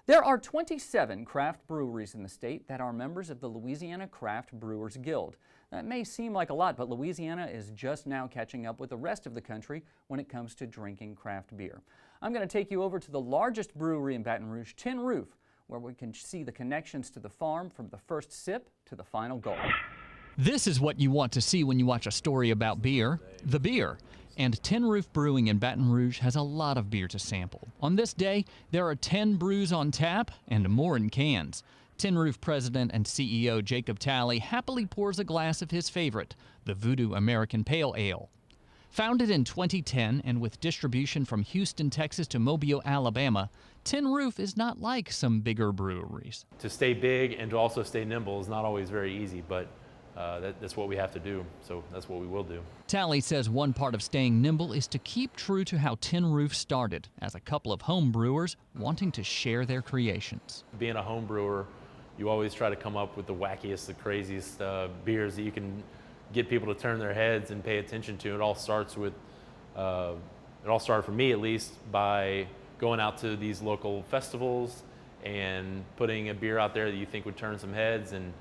There are 27 craft breweries in the state that are members of the Louisiana Craft Brewers Guild. That may seem like a lot, but Louisiana is just now catching up with the rest of the country when it comes to drinking craft beer. I'm going to take you over to the largest brewery in Baton Rouge, Tin Roof, where we can see the connections to the farm from the first sip to the final gulp. This is what you want to see when you watch a story about beer, the beer. And Tin Roof Brewing in Baton Rouge has a lot of beer to sample. On this day, there are 10 brews on tap and more in cans. Tin Roof President and CEO Jacob Talley happily pours a glass of his favorite, the Voodoo American Pale Ale. Founded in 2010 and with distribution from Houston, Texas to Mobile, Alabama, Tin Roof is not like some bigger breweries. To stay big and to also stay nimble is not always very easy, but that's what we have to do, so that's what we will do. Talley says one part of staying nimble is to keep true to how Tin Roof started, as a couple of home brewers wanting to share their creations. Being a home brewer, you always try to come up with the wackiest, the craziest beers that you can get people to turn their heads and pay attention to. It all started for me at least by going out to these local festivals and putting a beer out there that you think would turn some heads, and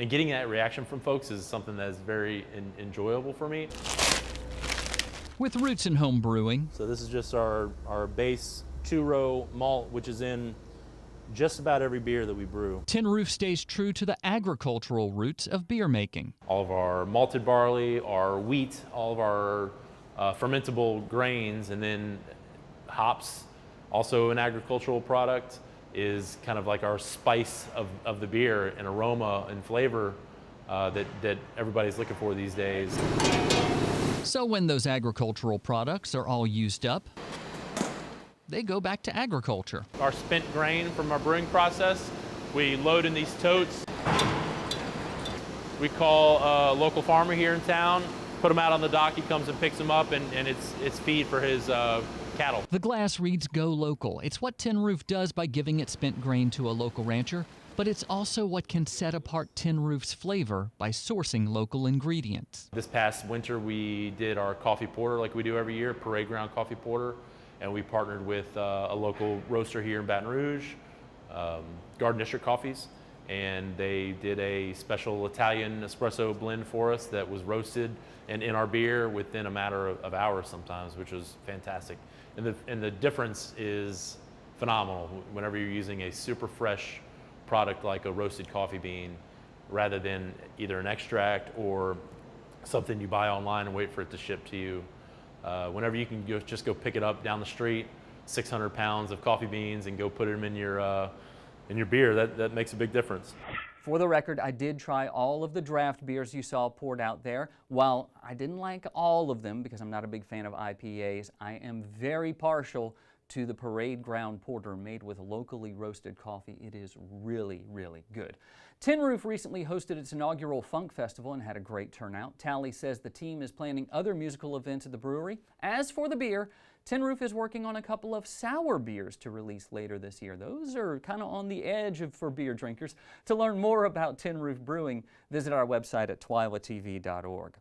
getting that reaction from folks is something that's very enjoyable for me. With roots in home brewing. So this is just our base 2-row malt, which is in just about every beer that we brew. Tin Roof stays true to the agricultural roots of beer making. All of our malted barley, our wheat, all of our fermentable grains, and then hops, also an agricultural product, is kind of like our spice of the beer, and aroma and flavor that everybody's looking for these days. So when those agricultural products are all used up, they go back to agriculture. Our spent grain from our brewing process, we load in these totes. We call a local farmer here in town, put them out on the dock, he comes and picks them up, and it's feed for his cattle. The glass reads "Go Local." It's what Tin Roof does by giving its spent grain to a local rancher, but it's also what can set apart Tin Roof's flavor by sourcing local ingredients. This past winter we did our coffee porter like we do every year, parade ground coffee porter, and we partnered with a local roaster here in Baton Rouge, Garden District Coffees, and they did a special Italian espresso blend for us that was roasted and in our beer within a matter of hours sometimes, which was fantastic. And the difference is phenomenal whenever you're using a super fresh product like a roasted coffee bean rather than either an extract or something you buy online and wait for it to ship to you. Whenever you can just go pick it up down the street, 600 pounds of coffee beans, and go put them in your beer, that makes a big difference. For the record, I did try all of the draft beers you saw poured out there. While I didn't like all of them because I'm not a big fan of IPAs, I am very partial to the Parade Ground Porter made with locally roasted coffee. It is really, really good. Tin Roof recently hosted its inaugural Funk Festival and had a great turnout. Talley says the team is planning other musical events at the brewery. As for the beer, Tin Roof is working on a couple of sour beers to release later this year. Those are kind of on the edge for beer drinkers. To learn more about Tin Roof Brewing, visit our website at twilatv.org.